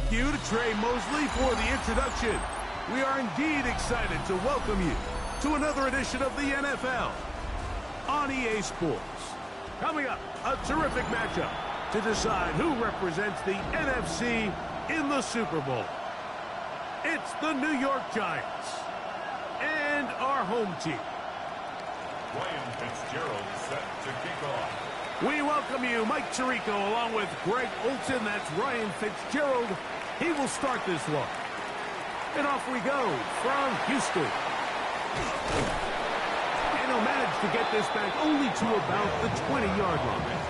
Thank you to Trey Mosley for the introduction. We are indeed excited to welcome you to another edition of the NFL on EA Sports. Coming up, a terrific matchup to decide who represents the NFC in the Super Bowl. It's the New York Giants and our home team. Ryan Fitzgerald set to kick off. We welcome you, Mike Tirico, along with Greg Olson. That's Ryan Fitzgerald. He will start this one. And off we go from Houston. And he'll manage to get this back only to about the 20-yard line.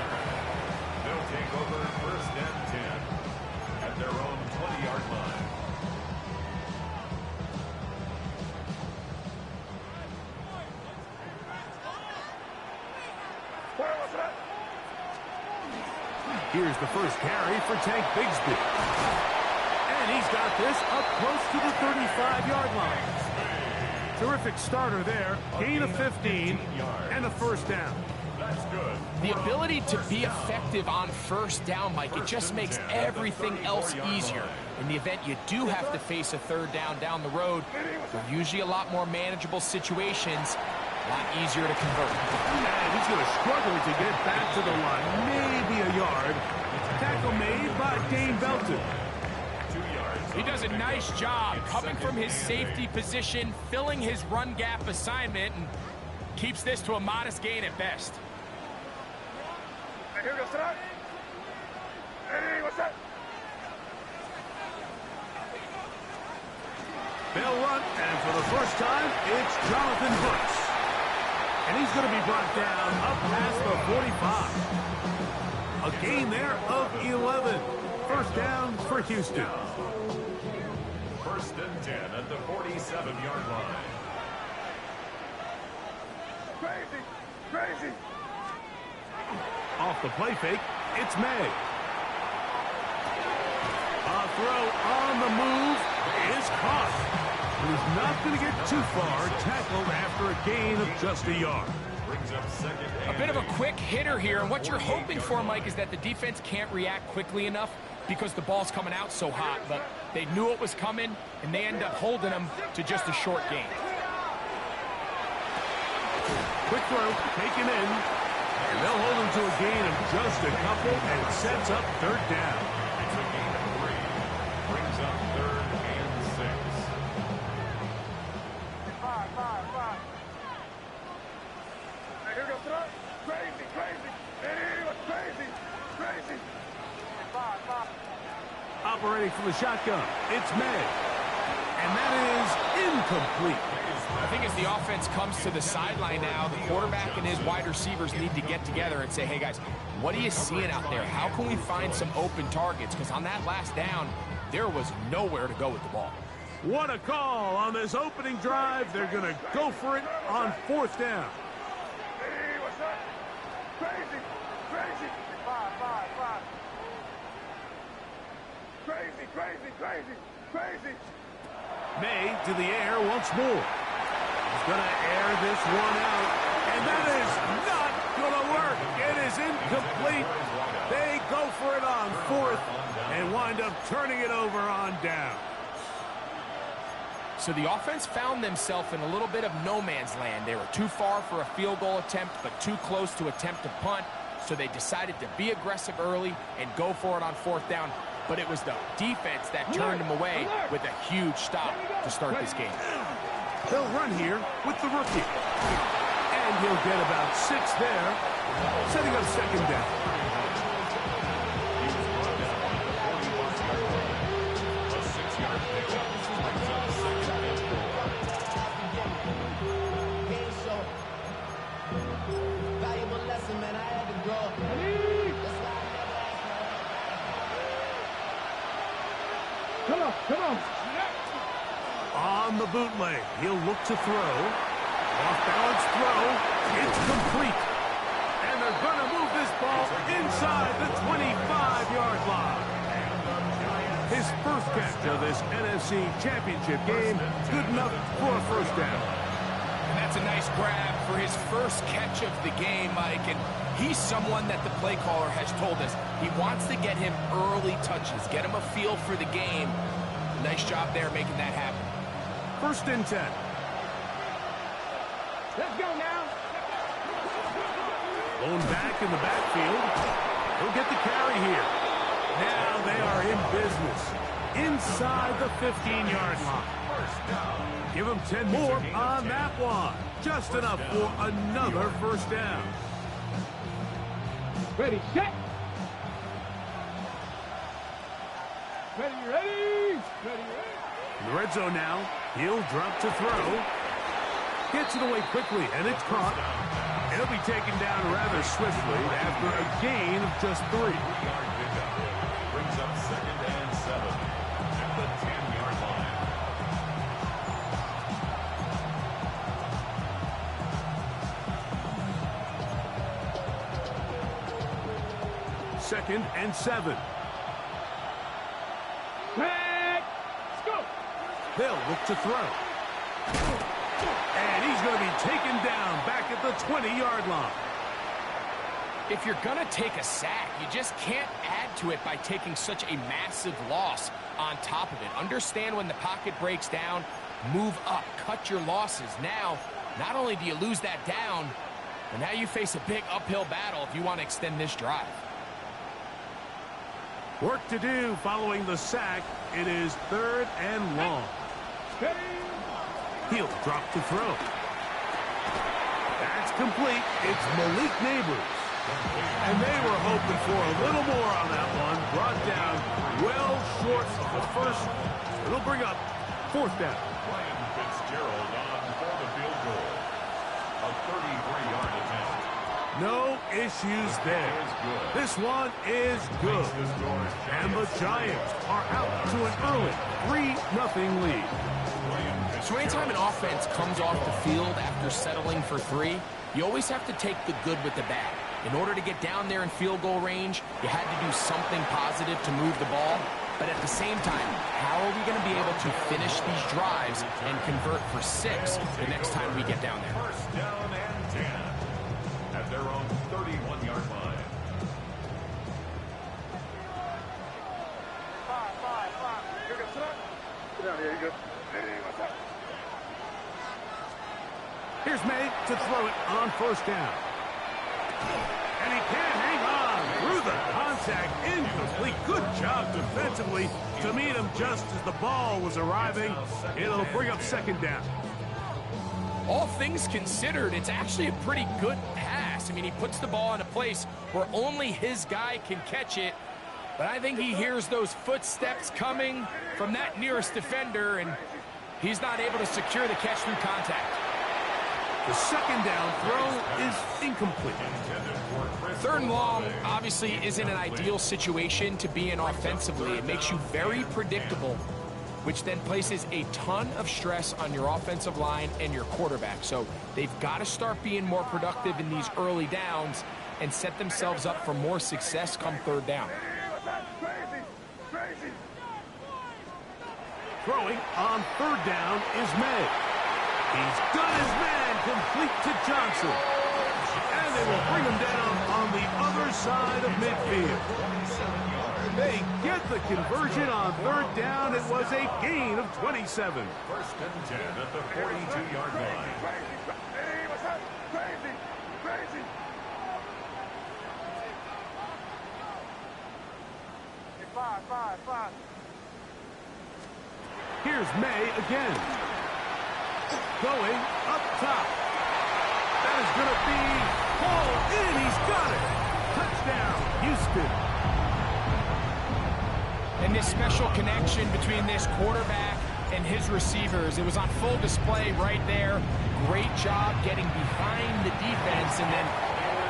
They'll take over first and 10 at their own 20-yard line. Here's the first carry for Tank Bigsby. And he's got this up close to the 35-yard line. Terrific starter there. Gain of 15 and a first down. That's good. The ability to be effective on first down, Mike, it just makes everything else easier. In the event you do have to face a third down the road, they're usually a lot more manageable situations, a lot easier to convert. And he's going to struggle to get back to the line. Maybe a yard. Tackle made by Dane Belton. 2 yards. He does a nice job coming from his safety position, filling his run gap assignment, and keeps this to a modest gain at best. Hey, here we go, sit out. Hey, what's that? They'll run, and for the first time, it's Jonathan Brooks. And he's going to be brought down up past the 45. A gain there of 11. First down for Houston. First and 10 at the 47-yard line. Crazy, crazy. Off the play fake, it's May. A throw on the move is caught. He's not going to get too far, tackled after a gain of just a yard. Brings up second and A bit of a quick hitter here, and what you're hoping for, Mike, is that the defense can't react quickly enough because the ball's coming out so hot, but they knew it was coming, and they end up holding them to just a short gain. Quick throw, taken in, and they'll hold him to a gain of just a couple, and it sets up third down. It's a gain of 3. Brings up third and 6. Five. Hey, here we go, sit out. Crazy, crazy. Hey, what's crazy, crazy. Five. Operating from the shotgun, it's May. And that is incomplete. I think as the offense comes to the sideline now, the quarterback and his wide receivers need to get together and say, hey, guys, what are you seeing out there? How can we find some open targets? Because on that last down, there was nowhere to go with the ball. What a call on this opening drive. They're going to go for it on fourth down. Hey, what's that? Crazy, crazy. Five. Crazy. May to the air once more. He's going to air this one out. And that is not going to work. It is incomplete. They go for it on fourth and wind up turning it over on down. So the offense found themselves in a little bit of no man's land. They were too far for a field goal attempt, but too close to attempt a punt. So they decided to be aggressive early and go for it on fourth down. But it was the defense that turned them away with a huge stop to start this game. He'll run here with the rookie. And he'll get about 6 there, setting up second down. A 6-yard pickup. Brings up second and 4. Valuable lesson, man. I had to grow. Come on. On the bootleg, he'll look to throw. Off-balance throw. It's complete. And they're going to move this ball inside the 25-yard line. His first catch of this NFC Championship game, good enough for a first down. And that's a nice grab for his first catch of the game, Mike. And He's someone that the play caller has told us he wants to get him early touches, get him a feel for the game. Nice job there making that happen. 1st and 10. Let's go now. Blown back in the backfield. He'll get the carry here. Now they are in business inside the 15-yard line. Give him 10 more on that one. Just enough for another 1st down. Ready, set. Ready, ready. Ready, ready. In the red zone now. He'll drop to throw. Gets it away quickly, and it's caught. It'll be taken down rather swiftly after a gain of just 3. 3-yard pickup. Brings up 2nd and 7 at the 10-yard line. 2nd and 7. Let's go. They'll look to throw. And he's going to be taken down back at the 20-yard line. If you're going to take a sack, you just can't add to it by taking such a massive loss on top of it. Understand when the pocket breaks down, move up, cut your losses. Now, not only do you lose that down, but now you face a big uphill battle if you want to extend this drive. Work to do following the sack. It is 3rd and long. He'll drop to throw. That's complete. It's Malik Neighbors. And they were hoping for a little more on that one. Brought down well short of the first. It'll bring up 4th down. Ryan Fitzgerald on for the field goal. A 33-yard attempt. No issues there. This one is good. And the Giants are out to an early 3-0 lead. So anytime an offense comes off the field after settling for 3, you always have to take the good with the bad. In order to get down there in field goal range, you had to do something positive to move the ball. But at the same time, how are we going to be able to finish these drives and convert for 6 the next time we get down there? 1st down and 10 at their own 31-yard line. 5. You're good, sit up. Sit down here, you good. Hey, what's up? Here's May to throw it on 1st down. And he can't hang on through the contact. Incomplete. Good job defensively to meet him just as the ball was arriving. It'll bring up 2nd down. All things considered, it's actually a pretty good pass. I mean, he puts the ball in a place where only his guy can catch it. But I think he hears those footsteps coming from that nearest defender, and he's not able to secure the catch through contact. The 2nd down throw is incomplete. 3rd and long obviously isn't an ideal situation to be in offensively. It makes you very predictable, which then places a ton of stress on your offensive line and your quarterback. So they've got to start being more productive in these early downs and set themselves up for more success come 3rd down. Crazy. Throwing on 3rd down is May. He's got his man complete to Johnson. And they will bring him down on the other side of midfield. They get the conversion on 3rd down. It was a gain of 27. 1st and 10 at the 42-yard line. Hey, what's up? Crazy. Hey, 5. Here's May again. Going up top. That is going to be hauled in. He's got it. Touchdown, Houston. And this special connection between this quarterback and his receivers, it was on full display right there. Great job getting behind the defense. And then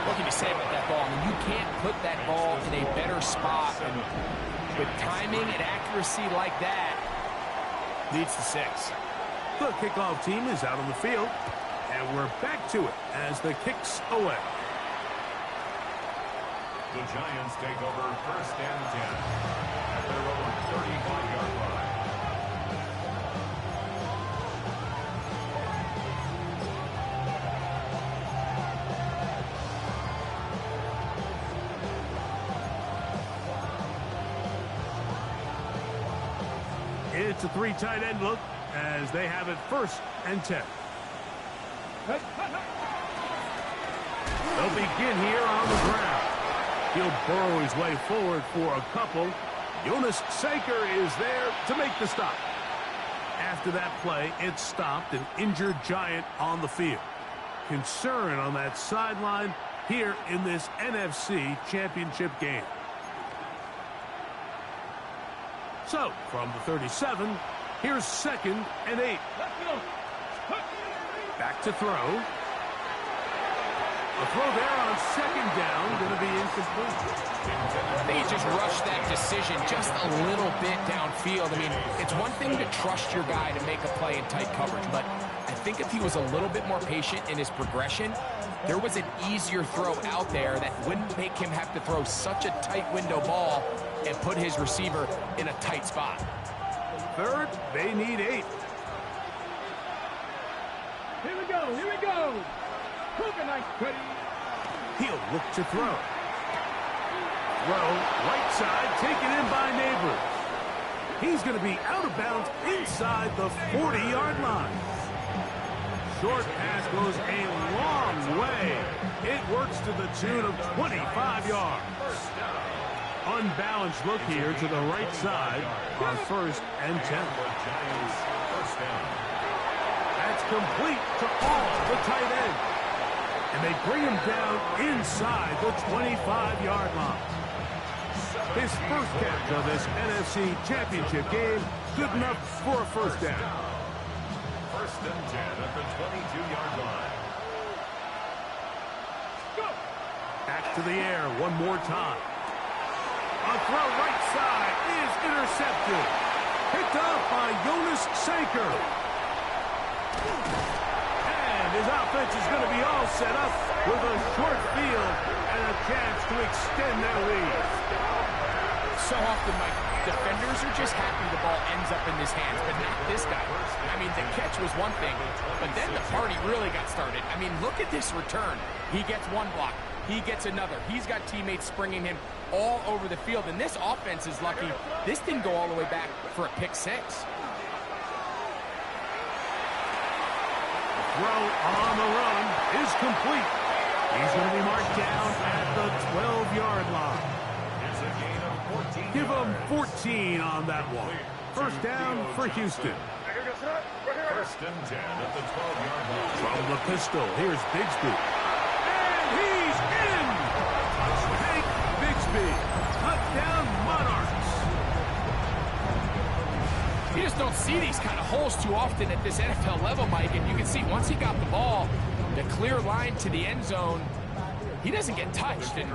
what can you say about that ball? I mean, you can't put that ball in a better spot. And with timing and accuracy like that, leads to 6. The kickoff team is out on the field, and we're back to it as the kick's away. The Giants take over 1st and 10 at their own 35-yard line. It's a 3 tight end look as they have it 1st and 10. They'll begin here on the ground. He'll burrow his way forward for a couple. Jonas Saker is there to make the stop. After that play, it stopped an injured Giant on the field. Concern on that sideline here in this NFC Championship game. So, from the 37, here's 2nd and 8. Back to throw. A throw there on 2nd down, going to be incomplete. They just rushed that decision just a little bit downfield. I mean, it's one thing to trust your guy to make a play in tight coverage, but I think if he was a little bit more patient in his progression, there was an easier throw out there that wouldn't make him have to throw such a tight window ball and put his receiver in a tight spot. 3rd, they need 8. Here we go, here we go. He'll look to throw. Throw, right side, taken in by Neighbors. He's going to be out of bounds inside the 40-yard line. Short pass goes a long way. It works to the tune of 25 yards. Unbalanced look here to the right side on 1st and 10. That's complete to all the tight ends. And they bring him down inside the 25-yard line. His first catch of this NFC Championship game, good enough for a 1st down. 1st and 10 at the 22-yard line. Back to the air one more time. A throw right side is intercepted. Picked up by Jonas Saker. And his offense is going to be all set up with a short field and a chance to extend their lead. So often, Mike, defenders are just happy the ball ends up in his hands, but not this guy. I mean, the catch was one thing, but then the party really got started. I mean, look at this return. He gets one block. He gets another. He's got teammates springing him all over the field, and this offense is lucky. This didn't go all the way back for a pick 6. Throw on the run is complete. He's going to be marked down at the 12-yard line. It's a gain of 14. Give him 14 on that one. 1st down for Houston. 1st and 10 at the 12-yard line. From the pistol, here's Bigsby. And he's in! Hank Bigsby. Touchdown Monarchs. You just don't see these kind of holes too often at this NFL level, Mike, and you can see once he got the ball, the clear line to the end zone, he doesn't get touched. And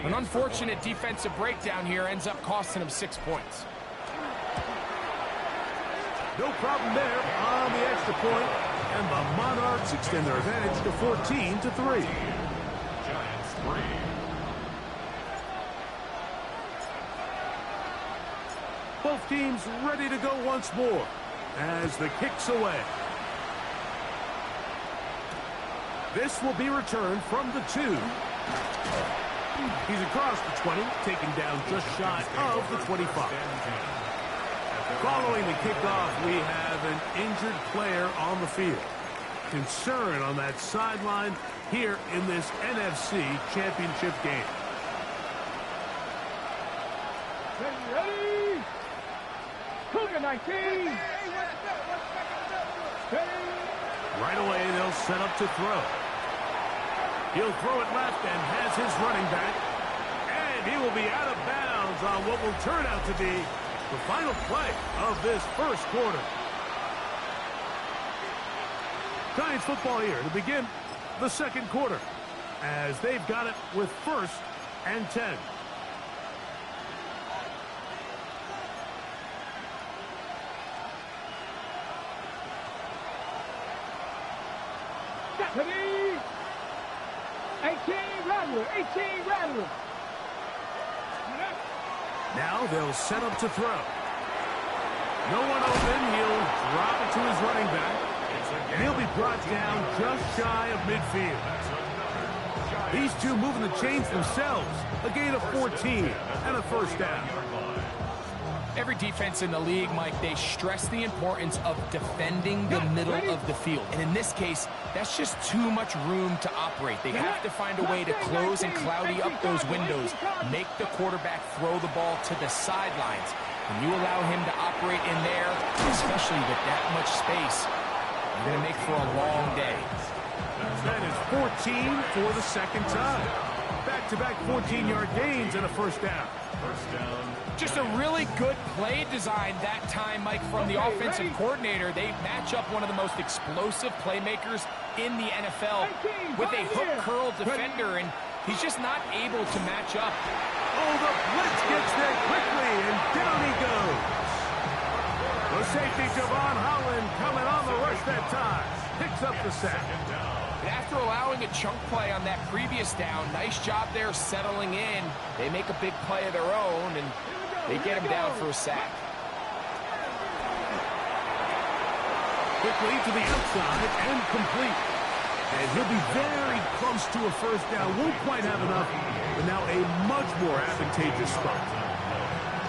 an unfortunate defensive breakdown here ends up costing him 6 points. No problem there on the extra point, and the Monarchs extend their advantage to 14-3. Giants 3. Both teams ready to go once more as the kick's away. This will be returned from the 2. He's across the 20, taken down just shy of the 25. Following the kickoff, we have an injured player on the field. Concern on that sideline here in this NFC Championship game. Ready? Cougar 19. Right away, they'll set up to throw. He'll throw it left and has his running back. And he will be out of bounds on what will turn out to be the final play of this 1st quarter. Giants football here to begin the 2nd quarter as they've got it with 1st and 10. Stephanie! 18 Rattler! 18 Rattler! Now they'll set up to throw. No one open. He'll drop it to his running back. And he'll be brought down just shy of midfield. These two moving the chains themselves. A gain of 14 and a 1st down. Every defense in the league, Mike, they stress the importance of defending the middle of the field. And in this case, that's just too much room to operate. They have to find a way to close and cloudy up those windows, make the quarterback throw the ball to the sidelines. When you allow him to operate in there, especially with that much space, you're going to make for a long day. That is 14 for the second time. Back-to-back 14-yard gains and a first down. First down. Just a really good play design that time, Mike, from the offensive coordinator. They match up one of the most explosive playmakers in the NFL with a hook curl defender, and he's just not able to match up. Oh, the blitz gets there quickly, and down he goes. The safety, Javon Holland, coming on the rush that time. Picks up the sack. After allowing a chunk play on that previous down, nice job there settling in. They make a big play of their own, and they get him down for a sack. Quickly to the outside and complete. And he'll be very close to a first down. Won't quite have enough, but now a much more advantageous spot.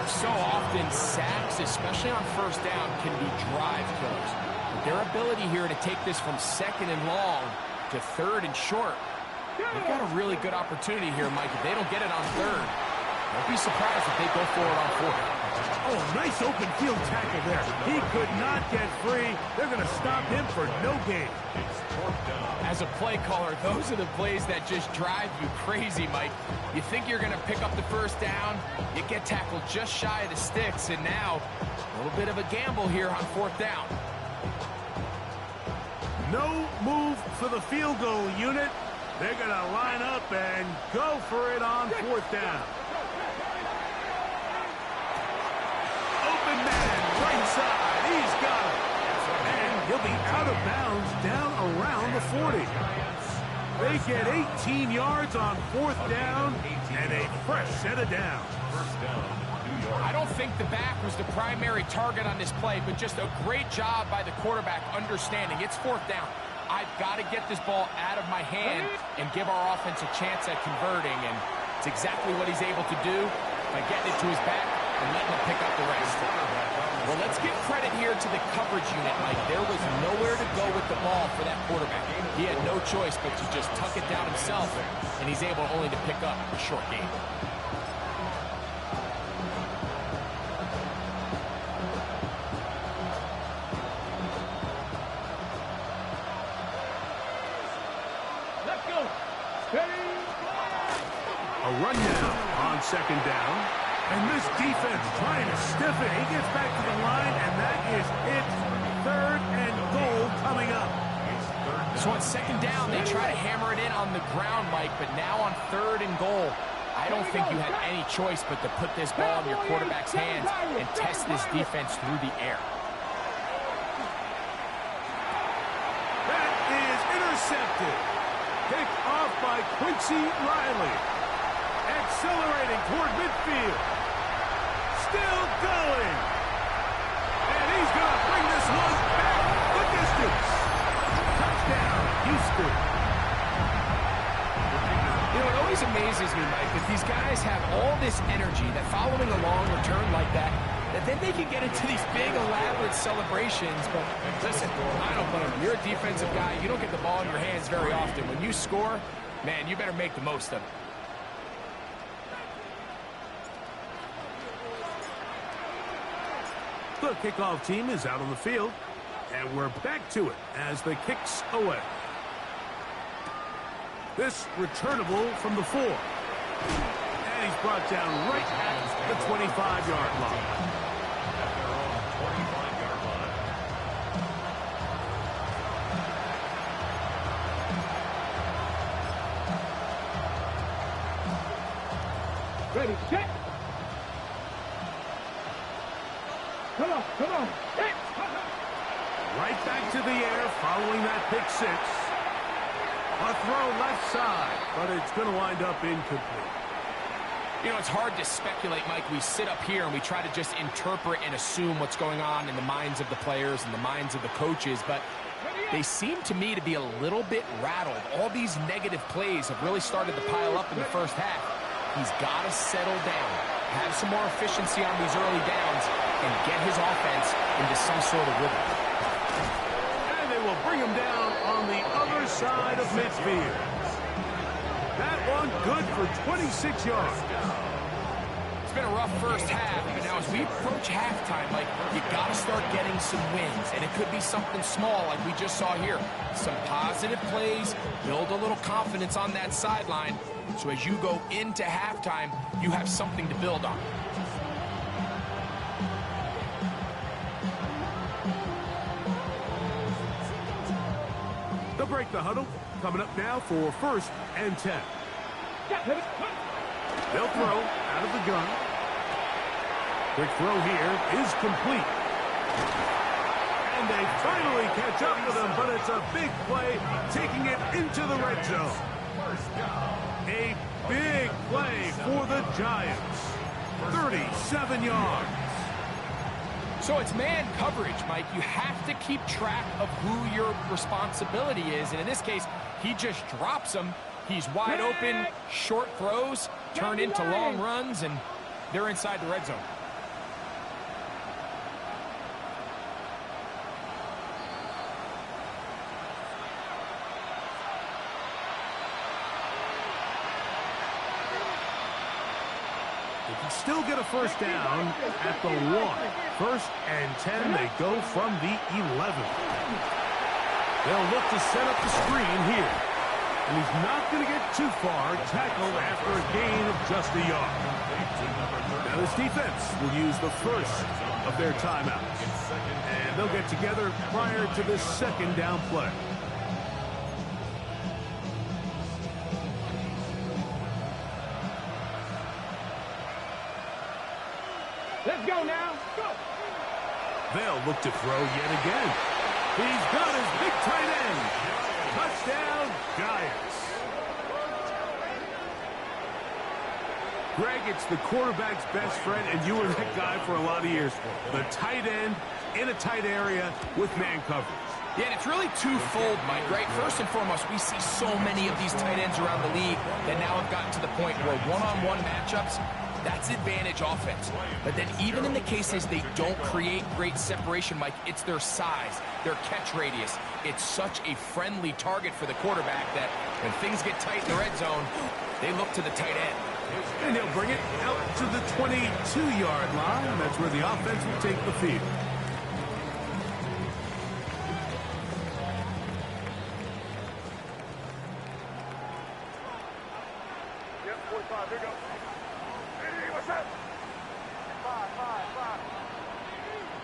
So often, sacks, especially on first down, can be drive killers. But their ability here to take this from second and long to third and short, they've got a really good opportunity here, Mike. If they don't get it on third, don't be surprised if they go for it on fourth. Oh, nice open field tackle there. He could not get free. They're going to stop him for no gain. As a play caller, those are the plays that just drive you crazy, Mike. You think you're going to pick up the first down, you get tackled just shy of the sticks, and now a little bit of a gamble here on fourth down. No move for the field goal unit. They're going to line up and go for it on fourth down. Open man, right side. He's got it. And he'll be out of bounds down around the 40. They get 18 yards on fourth down and a fresh set of downs. First down, New York. I don't think the back was the primary target on this play, but just a great job by the quarterback understanding it's fourth down. I've got to get this ball out of my hand and give our offense a chance at converting, and it's exactly what he's able to do by getting it to his back and letting him pick up the rest. Well, let's give credit here to the coverage unit, Mike. There was nowhere to go with the ball for that quarterback. He had no choice but to just tuck it down himself, and he's able only to pick up a short gain. A run now on second down. And this defense trying to stiff it. He gets back to the line, and that is it. Third and goal coming up. So on second down, they try to hammer it in on the ground, Mike, but now on third and goal, I don't think you had any choice but to put this ball in your quarterback's hands and test this defense through the air. That is intercepted. Picked off by Quincy Riley. Accelerating toward midfield. Still going. And he's going to bring this one back the distance. Touchdown, Houston. You know, it always amazes me, Mike, that these guys have all this energy, that following a long return like that then they can get into these big, elaborate celebrations. But listen, I don't blame them. You're a defensive guy. You don't get the ball in your hands very often. When you score, man, you better make the most of it. The kickoff team is out on the field, and we're back to it as the kicks away. This returnable from the 4. And he's brought down right at the 25-yard line. At their own 25-yard line. Ready, set. Come on, come on. Hit. Right back to the air following that pick 6. A throw left side, but it's going to wind up incomplete. You know, it's hard to speculate, Mike. We sit up here and we try to just interpret and assume what's going on in the minds of the players and the minds of the coaches, but they seem to me to be a little bit rattled. All these negative plays have really started to pile up in the first half. He's got to settle down. have some more efficiency on these early downs, and get his offense into some sort of rhythm. And they will bring him down on the other side of midfield. That one good for 26 yards. It's been a rough first half, but now as we approach halftime, like, you got to start getting some wins, and it could be something small like we just saw here. Some positive plays, build a little confidence on that sideline, so as you go into halftime, you have something to build on. They'll break the huddle. Coming up now for 1st and 10. They'll throw out of the gun. Quick throw here is complete. And they finally catch up with him, but it's a big play, taking it into the red zone. A big play for the Giants. 37 yards. So it's man coverage, Mike. You have to keep track of who your responsibility is. And in this case, he just drops him. He's wide open, short throws, turn into long runs, and they're inside the red zone. They can still get a first down at the 1. 1st and 10, they go from the 11. They'll look to set up the screen here. And he's not going to get too far, tackled after a gain of just a yard. Now this defense will use the first of their timeouts. And they'll get together prior to this 2nd down play. Let's go now. Go. They'll look to throw yet again. He's got his big tight end. Touchdown, Giants. Greg, it's the quarterback's best friend, and you were that guy for a lot of years. The tight end in a tight area with man coverage. Yeah, and it's really twofold, Mike, right? First and foremost, we see so many of these tight ends around the league that now have gotten to the point where one-on-one matchups, that's advantage offense. But then even in the cases they don't create great separation, Mike, it's their size, their catch radius. It's such a friendly target for the quarterback that when things get tight in the red zone, they look to the tight end. And he'll bring it out to the 22-yard line. That's where the offense will take the field. Yep, 45. Here we go. Hey, what's up? 5.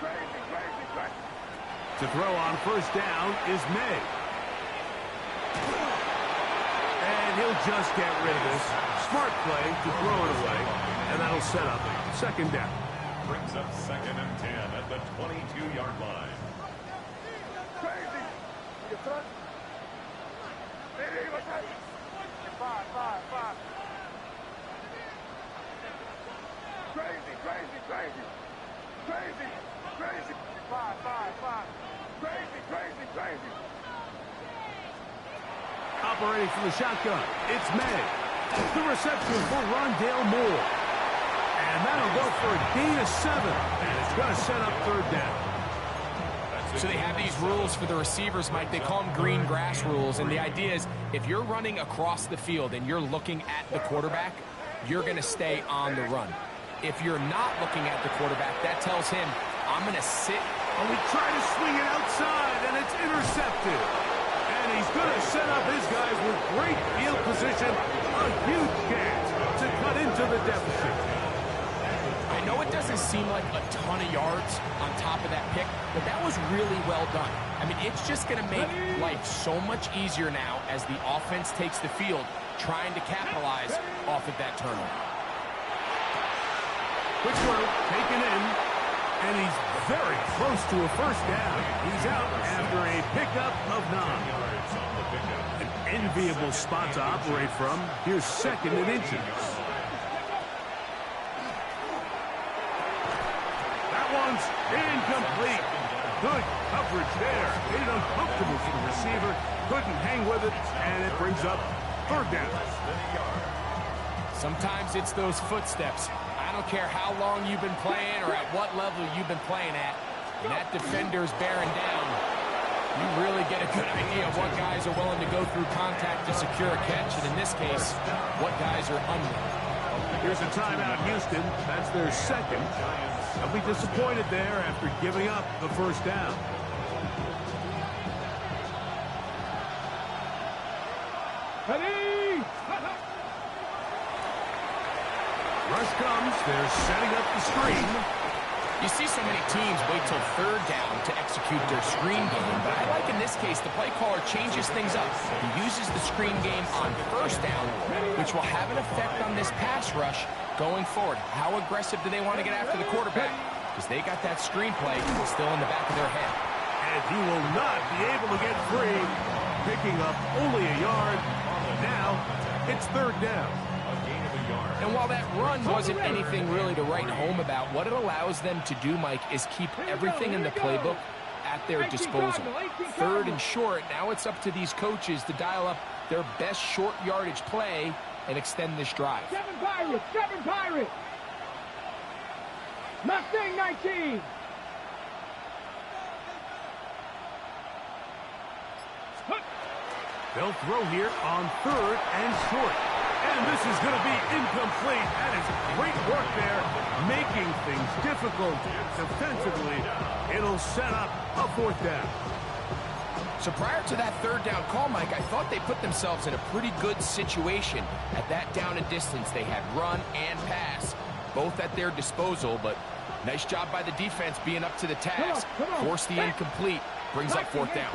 Crazy. To throw on first down is May. And he'll just get rid of this. Smart play to throw it away. And that'll set up 2nd down. Brings up 2nd and 10 at the 22-yard line. Crazy. You touch? Hey, what's up? 5. Crazy. 5. Crazy. Operating from the shotgun, it's May. The reception for Rondale Moore. And that'll go for a gain of 7. And it's going to set up 3rd down. So they have these rules for the receivers, Mike. They call them green grass rules. And the idea is if you're running across the field and you're looking at the quarterback, you're going to stay on the run. If you're not looking at the quarterback, that tells him, I'm going to sit. And we try to swing it outside, and it's intercepted. And he's going to set up his guys with great field position. A huge chance to cut into the deficit. I know it doesn't seem like a ton of yards on top of that pick, but that was really well done. I mean, it's just going to make life so much easier now as the offense takes the field, trying to capitalize off of that turnover. Quick throw, taken in, and he's very close to a first down. He's out after a pickup of 9. An enviable spot to operate from. Here's 2nd and inches. That one's incomplete. Good coverage there. Made it uncomfortable for the receiver. Couldn't hang with it, and it brings up 3rd down. Sometimes it's those footsteps. I don't care how long you've been playing or at what level you've been playing at, and that defender's bearing down, you really get a good idea of what guys are willing to go through contact to secure a catch, and in this case, what guys are unwilling. Here's a timeout, Houston. That's their second. They'll be disappointed there after giving up the first down. Ready? Rush comes. They're setting up the screen. You see so many teams wait till third down to execute their screen game, but I like in this case the play caller changes things up. He uses the screen game on first down, which will have an effect on this pass rush going forward. How aggressive do they want to get after the quarterback? Because they got that screen play still in the back of their head. And he will not be able to get free, picking up only a yard. Now it's third down. And while that run wasn't anything really to write home about, what it allows them to do, Mike, is keep everything in the playbook at their disposal. Third and short, now it's up to these coaches to dial up their best short yardage play and extend this drive. 7 Pirates! Mustang 19! They'll throw here on third and short. And this is going to be incomplete. That is great work there, making things difficult defensively. It'll set up a fourth down. So prior to that third down call, Mike, I thought they put themselves in a pretty good situation. At that down and distance, they had run and pass, both at their disposal, but nice job by the defense being up to the task. Force the incomplete, brings up fourth down.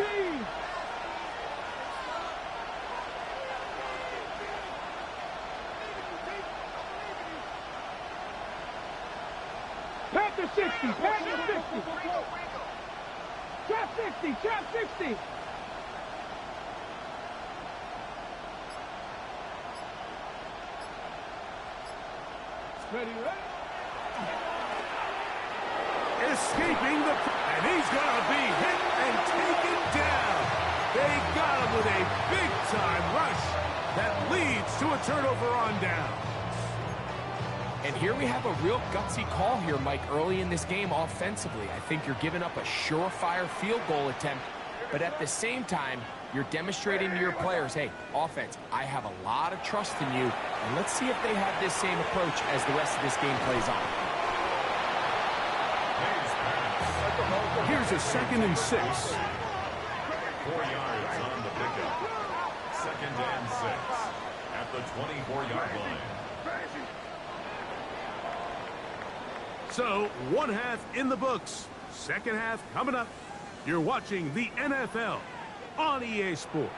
Panther 60! Panther 60! Trap 60! Trap 60! Ready, ready? Escaping the... And he's going to be hit and taken down. They got him with a big-time rush that leads to a turnover on down. And here we have a real gutsy call here, Mike, early in this game offensively. I think you're giving up a surefire field goal attempt, but at the same time, you're demonstrating to your players, hey, offense, I have a lot of trust in you, and let's see if they have this same approach as the rest of this game plays on. Here's a 2nd and 6. 4 yards on the pickup. 2nd and 6 at the 24-yard line. So, one half in the books. Second half coming up. You're watching the NFL on EA Sports.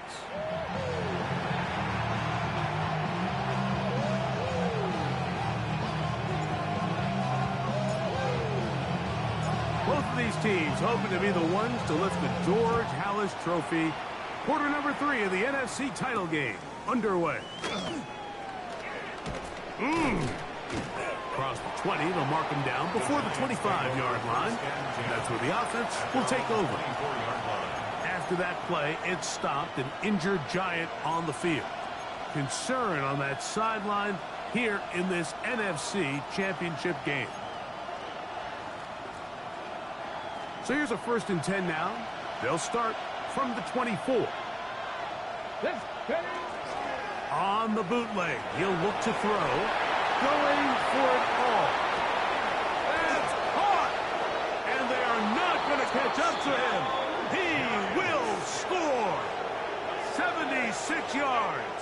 Both of these teams hoping to be the ones to lift the George Halas Trophy. Quarter number 3 of the NFC title game underway. Across the 20, they'll mark him down before the 25-yard line. That's where the offense will take over. After that play, it stopped an injured Giant on the field. Concern on that sideline here in this NFC championship game. So here's a 1st and 10 now. They'll start from the 24. On the bootleg, he'll look to throw. Going for it all. That's caught! And they are not going to catch up to him. He will score. 76 yards.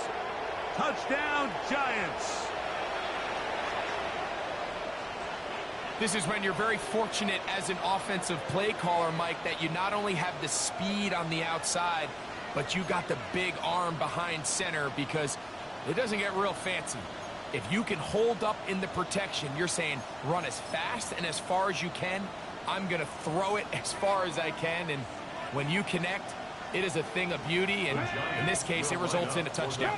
Touchdown, Giants. This is when you're very fortunate as an offensive play caller, Mike, that you not only have the speed on the outside, but you got the big arm behind center, because it doesn't get real fancy. If you can hold up in the protection, you're saying run as fast and as far as you can. I'm going to throw it as far as I can, and when you connect, it is a thing of beauty, and in this case, it results in a touchdown.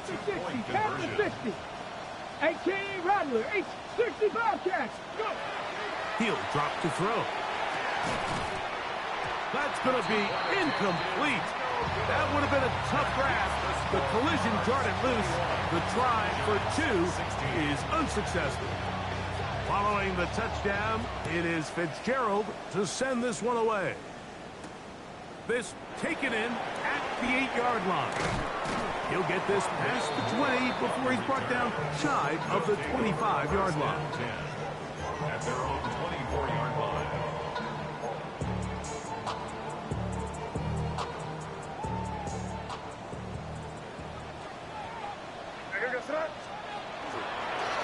Captain 60. 18 Rattler, 60 Bobcats. Go. He'll drop to throw. That's going to be incomplete. That would have been a tough grasp. The collision jarred it loose. The try for 2 is unsuccessful. Following the touchdown, it is Fitzgerald to send this one away. This taken in at the 8-yard line. He'll get this past the 20 before he's brought down shy of the 25-yard line. At their own 24-yard line.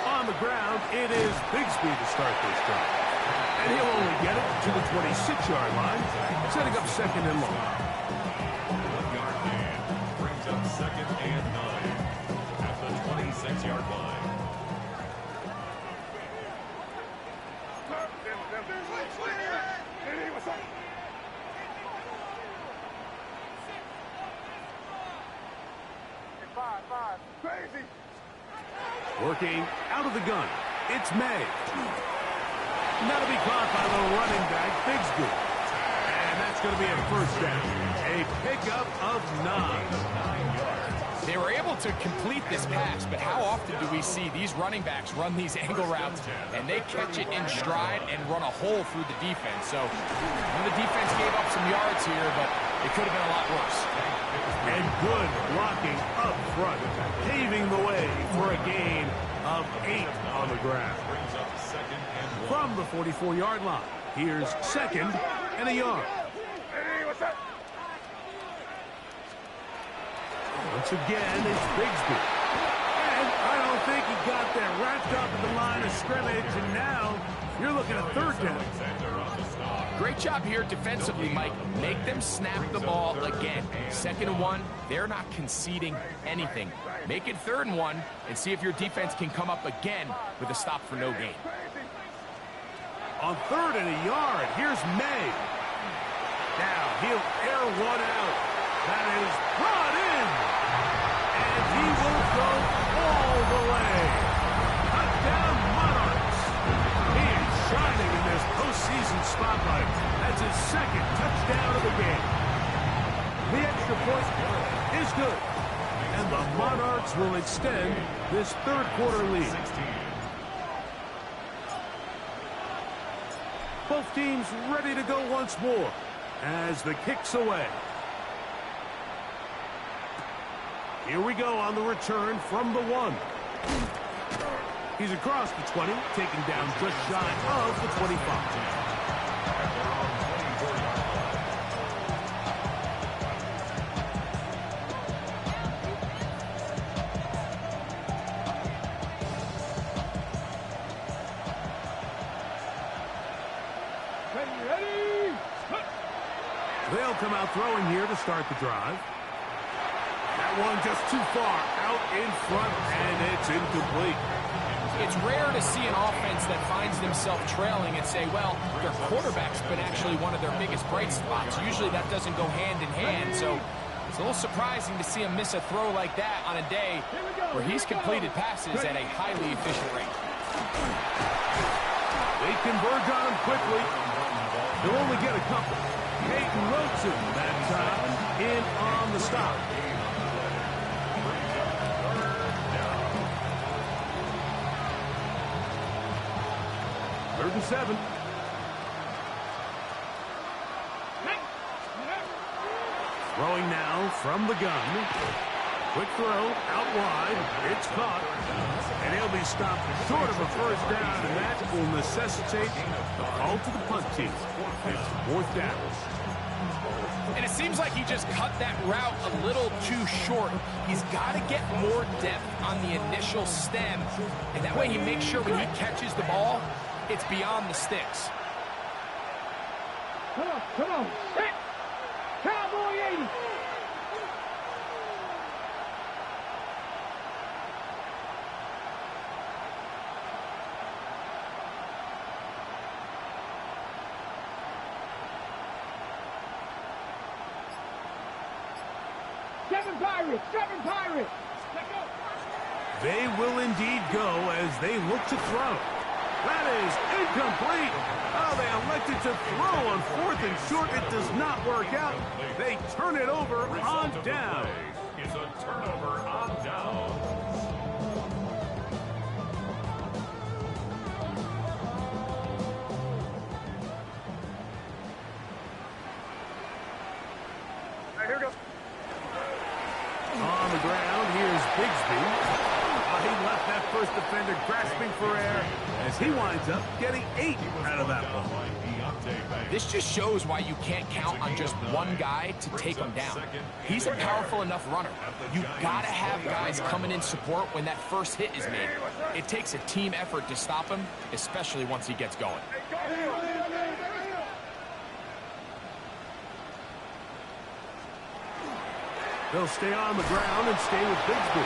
On the ground, it is Bigsby to start this drive. And he'll only get it to the 26-yard line, setting up second and long. 1-yard gain brings up second and 9 at the 26-yard line. Crazy. Working out of the gun, it's May. That'll be caught by the running back, Bigsby. And that's going to be a first down. A pickup of 9. They were able to complete this pass, but how often do we see these running backs run these angle routes and they catch it in stride and run a hole through the defense? So the defense gave up some yards here, but it could have been a lot worse. And good blocking up front, paving the way for a gain of 8 on the ground. Brings up second and 1. From the 44-yard line, here's second and a yard. Hey, what's up? Once again, it's Bigsby. And I don't think he got that wrapped up at the line of scrimmage, and now you're looking at third down. Great job here defensively, Mike. Make them snap the ball again. Second and 1, they're not conceding anything. Make it third and 1 and see if your defense can come up again with a stop for no gain. On third and a yard, here's May. Now he'll air one out. That is brought in. And he will go all the way. Touchdown Monarchs. He is shining in this postseason spotlight. That's his second touchdown of the game. The extra point is good. And the Monarchs will extend this third quarter lead. Both teams ready to go once more as the kick's away. Here we go on the return from the 1. He's across the 20, taken down just shy of the 25. They'll come out throwing here to start the drive. That one just too far out in front, and it's incomplete. It's rare to see an offense that finds themselves trailing and say, well, their quarterback's been actually one of their biggest bright spots. Usually that doesn't go hand in hand, so it's a little surprising to see him miss a throw like that on a day where he's completed passes at a highly efficient rate. They converge on him quickly. They'll only get a couple. Peyton Rosen that time in on the stop. Third and 7. Throwing now from the gun. Quick throw out wide. It's caught. And he'll be stopped short of a first down, and that will necessitate the call to the punt team. It's fourth down. And it seems like he just cut that route a little too short. He's got to get more depth on the initial stem, and that way he makes sure when he catches the ball, it's beyond the sticks. Come on. Hit. Cowboy 80. Seven Pirates. Let go. They will indeed go as they look to throw. That is incomplete. Oh, they elected to throw on fourth and short. It does not work out. They turn it over on down. It's a turnover on down. Here we go. On the ground, here's Bigsby. He left that first defender grasping for air as he winds up getting 8 out of that ball. This just shows why you can't count on just one guy to take him down. He's a powerful enough runner. You gotta have guys coming in support when that first hit is made. It takes a team effort to stop him, especially once he gets going. They'll stay on the ground and stay with Bigsby.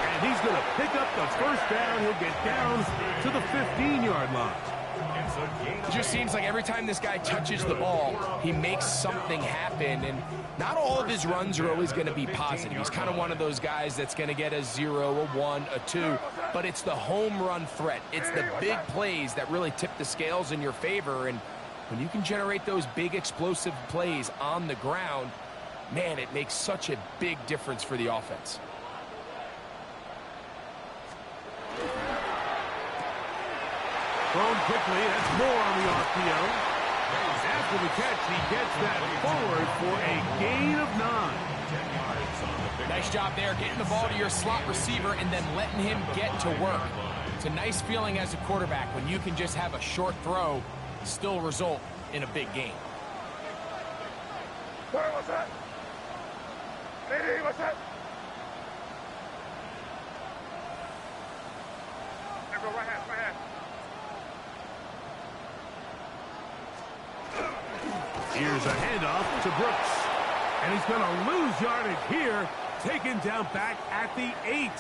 And he's going to pick up the first down. He'll get down to the 15-yard line. It just seems like every time this guy touches the ball, he makes something happen. And not all of his runs are always going to be positive. He's kind of one of those guys that's going to get a 0, a 1, a 2. But it's the home run threat. It's the big plays that really tip the scales in your favor. And when you can generate those big explosive plays on the ground, man, it makes such a big difference for the offense. Thrown quickly, that's more on the RPO. After the catch, he gets that forward for a gain of 9. Nice job there, getting the ball to your slot receiver and then letting him get to work. It's a nice feeling as a quarterback when you can just have a short throw, still result in a big gain. Sorry, what's that? Lady, what's that? There go, right hand, right hand. Here's a handoff to Brooks. And he's going to lose yardage here, taken down back at the 8.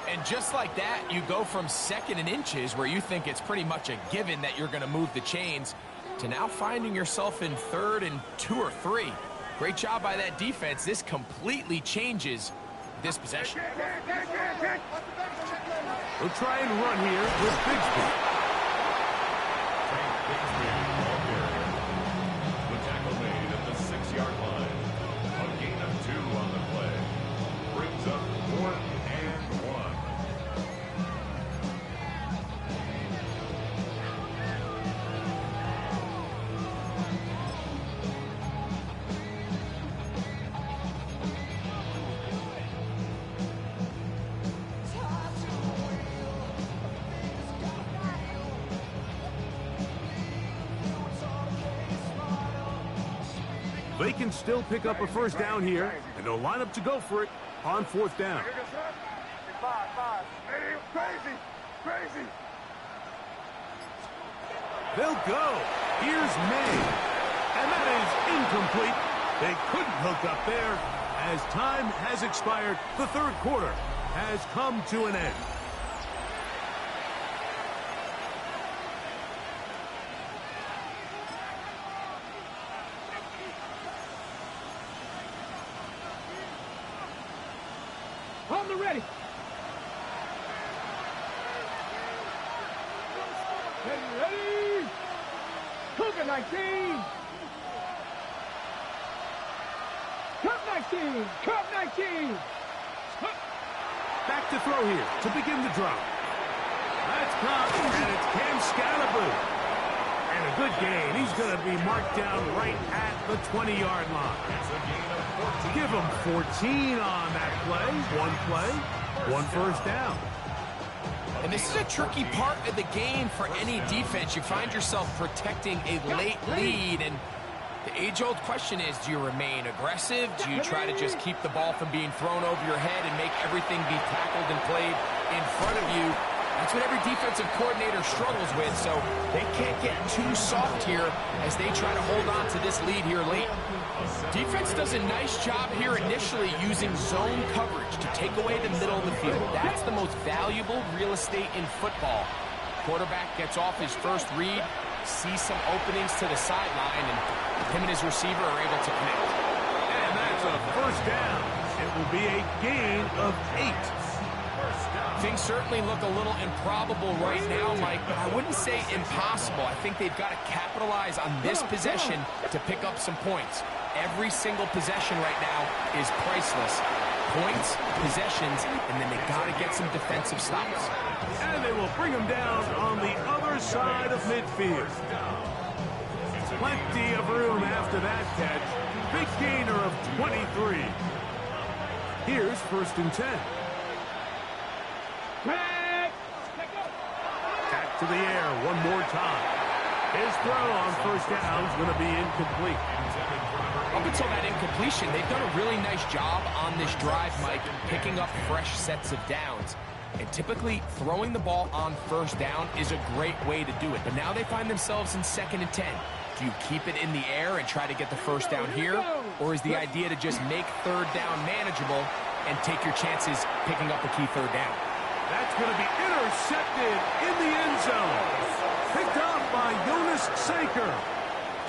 And just like that, you go from 2nd and inches, where you think it's pretty much a given that you're going to move the chains, to now finding yourself in 3rd and 2 or 3. Great job by that defense. This completely changes this possession. We'll try and run here with Bigsby. The tackle made at the 6-yard line. A gain of 2 on the play. Brings up 4th and 1. They can still pick up a first down here, and they'll line up to go for it on 4th down. Here goes that. 5. Lady, crazy, crazy. They'll go. Here's May. And that is incomplete. They couldn't hook up there. As time has expired, the 3rd quarter has come to an end. On the ready. Ready. Cougar 19. Cup 19. Cup 19. Back to throw here to begin the drop. That's caught, and it's Cam Scalaboo. And a good gain. He's going to be marked down right at the 20-yard line. Give him 14 on that play. 1 play, 1 first down. And this is a tricky part of the game for any defense. You find yourself protecting a late lead, and the age-old question is, do you remain aggressive? Do you try to just keep the ball from being thrown over your head and make everything be tackled and played in front of you? That's what every defensive coordinator struggles with, so they can't get too soft here as they try to hold on to this lead here late. Defense does a nice job here initially using zone coverage to take away the middle of the field. That's the most valuable real estate in football. Quarterback gets off his first read, sees some openings to the sideline, and him and his receiver are able to connect. And that's a first down. It will be a gain of 8. Things certainly look a little improbable right now, Mike, but I wouldn't say impossible. I think they've got to capitalize on this possession to pick up some points. Every single possession right now is priceless. Points, possessions, and then they got to get some defensive stops. And they will bring him down on the other side of midfield. Plenty of room after that catch. Big gainer of 23. Here's 1st and 10. Back to the air one more time. His throw on 1st down is going to be incomplete. Up until that incompletion, they've done a really nice job on this drive, Mike, picking up fresh sets of downs. And typically, throwing the ball on 1st down is a great way to do it. But now they find themselves in 2nd and 10. Do you keep it in the air and try to get the 1st down here? Or is the idea to just make 3rd down manageable and take your chances picking up a key 3rd down? That's going to be intercepted in the end zone. Picked up by Jonas Sanker.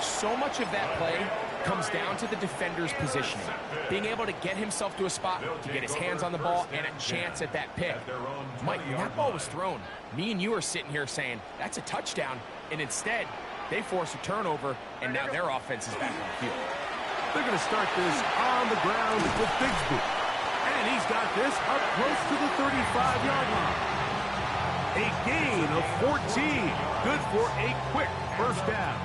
So much of that play comes down to the defender's positioning. Being able to get himself to a spot, to get his hands on the ball, and a chance at that pick. Mike, when that ball was thrown, me and you are sitting here saying, that's a touchdown. And instead, they force a turnover, and now their offense is back on the field. They're going to start this on the ground with Bigsby. And he's got this up close to the 35-yard line. A gain of 14. Good for a quick 1st down.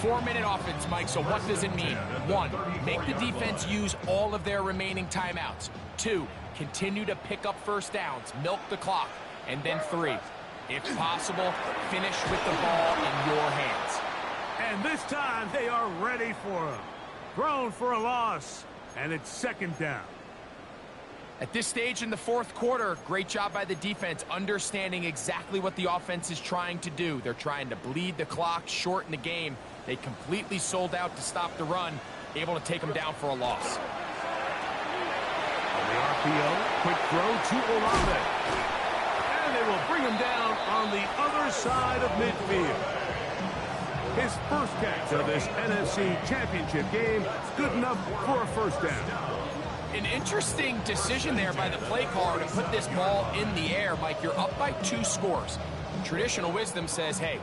4-minute offense, Mike, so what does it mean? 1, make the defense use all of their remaining timeouts. 2, continue to pick up 1st downs, milk the clock. And then 3, if possible, finish with the ball in your hands. And this time they are ready for him. Thrown for a loss, and it's 2nd down. At this stage in the 4th quarter, great job by the defense, understanding exactly what the offense is trying to do. They're trying to bleed the clock, shorten the game. They completely sold out to stop the run, able to take them down for a loss. On the RPO, quick throw to Olave. And they will bring him down on the other side of midfield. His 1st catch of this NFC Championship game, good enough for a 1st down. An interesting decision there by the play caller to put this ball in the air. Mike, you're up by 2 scores. Traditional wisdom says, hey,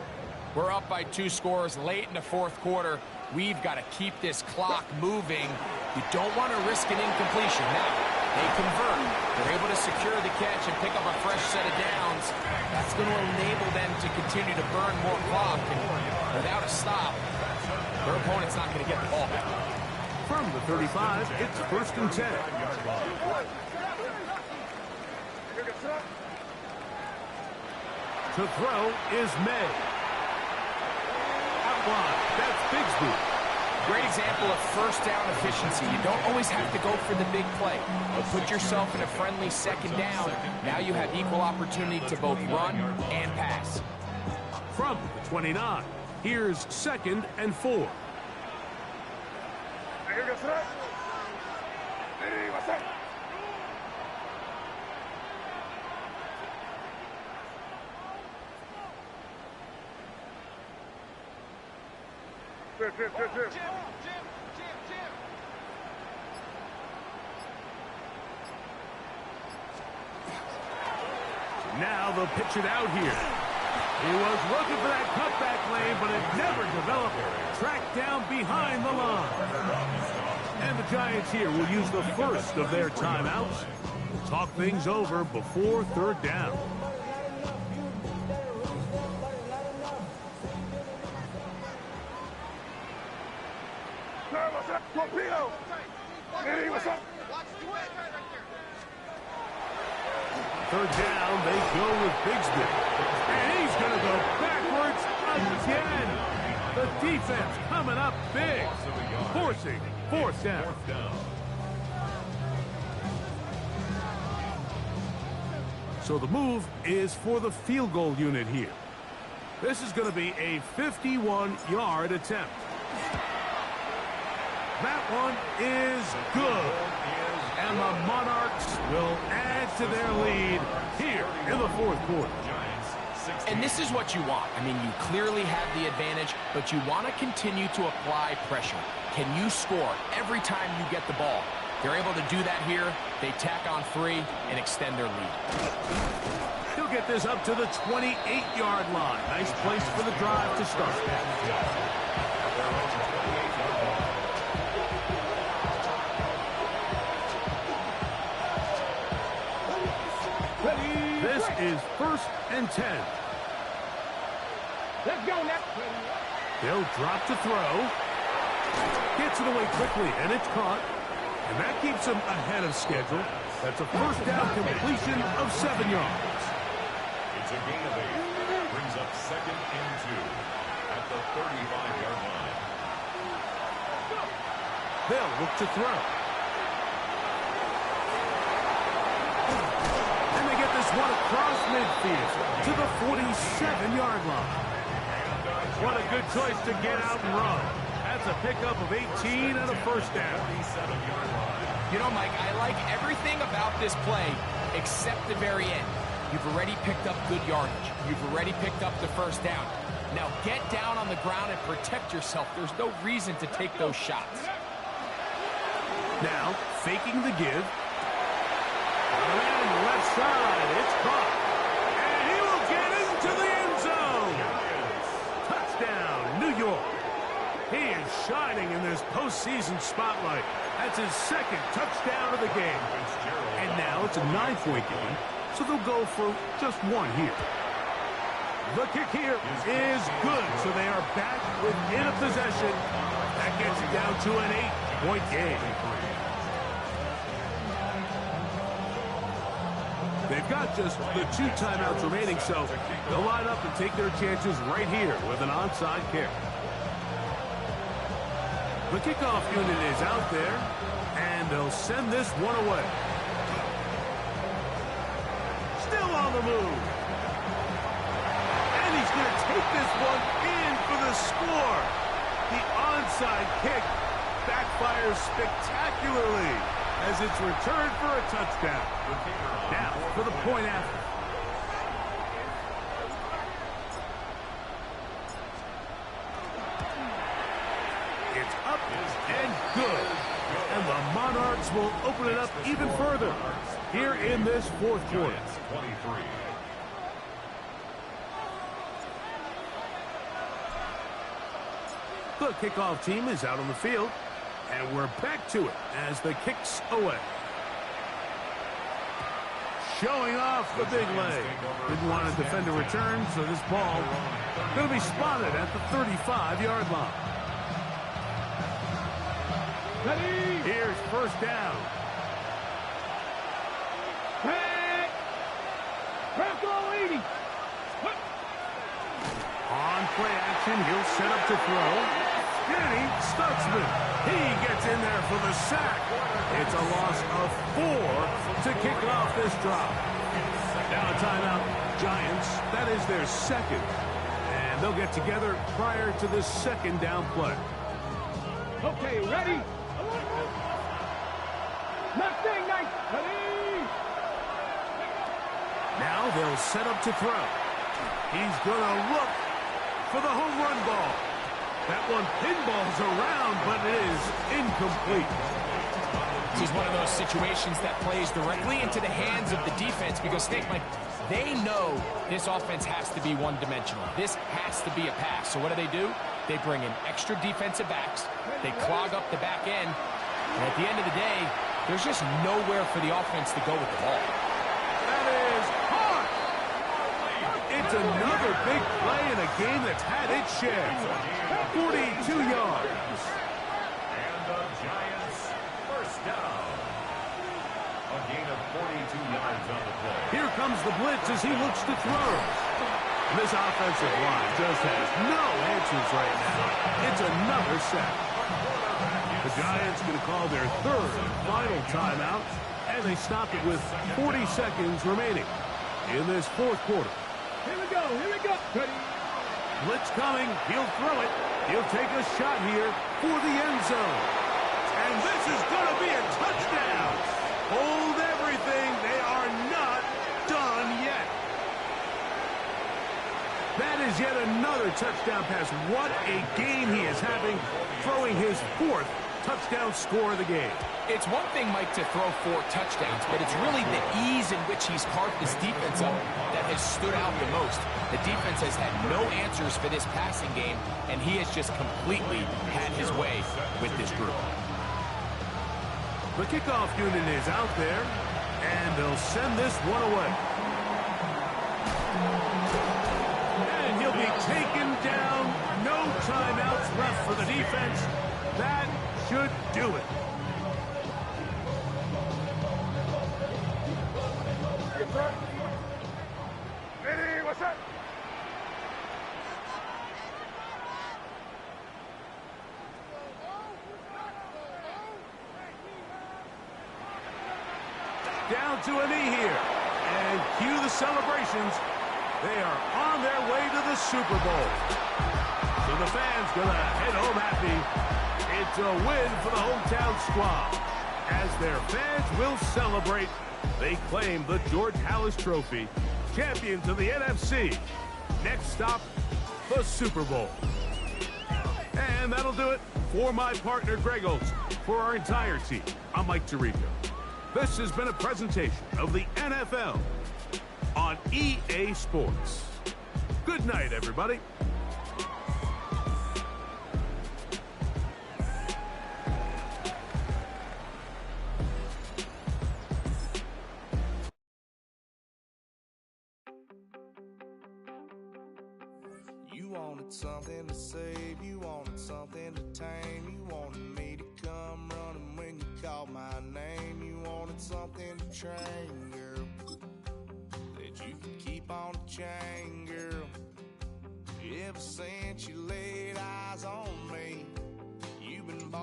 we're up by 2 scores late in the 4th quarter. We've got to keep this clock moving. You don't want to risk an incompletion. Now, they convert. They're able to secure the catch and pick up a fresh set of downs. That's going to enable them to continue to burn more clock. And without a stop, their opponent's not going to get the ball back. From the 35, it's 1st and 10. To throw is May. Out wide, that's Bigsby. Great example of 1st down efficiency. You don't always have to go for the big play, but put yourself in a friendly 2nd down. Now you have equal opportunity to both run and pass. From the 29, here's 2nd and 4. Now they'll pitch it out here. He was looking for that cutback lane, but it never developed. Tracked down behind the line. And the Giants here will use the 1st of their timeouts. Talk things over before 3rd down. Third down, they go with Bigsby. And he's going to go backwards again. The defense coming up big, forcing 4th down. So the move is for the field goal unit here. This is going to be a 51-yard attempt. That one is good. And the Monarchs will add to their lead here in the 4th quarter. And this is what you want. I mean, you clearly have the advantage, but you want to continue to apply pressure. Can you score every time you get the ball? They're able to do that here. They tack on 3 and extend their lead. He'll get this up to the 28-yard line. Nice place for the drive to start. This is 1st and 10. Let's go now. They'll drop to throw. Gets it away quickly, and it's caught. And that keeps him ahead of schedule. That's a first down completion of 7 yards. It's a gain of 8. Brings up 2nd and 2 at the 35-yard line. They'll look to throw. And they get this one across midfield to the 47-yard line. What a good choice to get out and run. That's a pickup of 18 and a first down. You know, Mike, I like everything about this play except the very end. You've already picked up good yardage. You've already picked up the first down. Now get down on the ground and protect yourself. There's no reason to take those shots. Now, faking the give. And left side, it's caught. And he will get into the end zone. Touchdown, New York. He is shining in this postseason spotlight. That's his 2nd touchdown of the game. And now it's a 9-point game, so they'll go for just 1 here. The kick here is good, so they are back within a possession. That gets it down to an 8-point game. They've got just the 2 timeouts remaining, so they'll line up and take their chances right here with an onside kick. The kickoff unit is out there, and they'll send this one away. Still on the move. And he's going to take this one in for the score. The onside kick backfires spectacularly as it's returned for a touchdown. Now for the point after. It's up and good. And the Monarchs will open it up even further here in this 4th quarter. 23. The kickoff team is out on the field, and we're back to it as the kick's away. Showing off the big leg. Didn't want to defend a return, so this ball going to be spotted at the 35-yard line. Here's first down. On play action, he'll set up to throw. Danny Stutzman. He gets in there for the sack. It's a loss of 4 to kick off this drive. Now a timeout, Giants. That is their 2nd. And they'll get together prior to this 2nd down play. Okay, ready? Nothing, nice. Ready? Now they'll set up to throw. He's going to look for the home run ball. That one pinballs around, but it is incomplete. This is one of those situations that plays directly into the hands of the defense because, Snake, Mike, they know this offense has to be one-dimensional. This has to be a pass. So what do? They bring in extra defensive backs. They clog up the back end. And at the end of the day, there's just nowhere for the offense to go with the ball. That is hard. It's another big play in a game that's had its share. 42 yards. And the Giants first down. A gain of 42 yards on the play. Here comes the blitz as he looks to throw. This offensive line just has no answers right now. It's another sack. The Giants going to call their 3rd and final timeout, and they stop it with 40 seconds remaining in this 4th quarter. Here we go, here we go. Ready? Blitz coming, he'll throw it. He'll take a shot here for the end zone. And this is going to be a touchdown. Hold everything. They are not done yet. That is yet another touchdown pass. What a game he is having, throwing his 4th touchdown score of the game. It's one thing, Mike, to throw 4 touchdowns, but it's really the ease in which he's carved this defense up that has stood out the most. The defense has had no answers for this passing game, and he has just completely had his way with this group. The kickoff unit is out there, and they'll send this one away. And he'll be taken down. No timeouts left for the defense. That should do it. Ready, what's up? Down to a knee here. And cue the celebrations. They are on their way to the Super Bowl. So the fans gonna head home happy. It's a win for the hometown squad. As their fans will celebrate, they claim the George Halas Trophy, champions of the NFC. Next stop, the Super Bowl. And that'll do it for my partner, Greg Olson. For our entire team, I'm Mike Tirico. This has been a presentation of the NFL on EA Sports. Good night, everybody. You wanted something to save, you wanted something to tame, you wanted me to come running when you called my name, you wanted something to train, girl, that you could keep on the chain, girl. Ever since you laid eyes on me,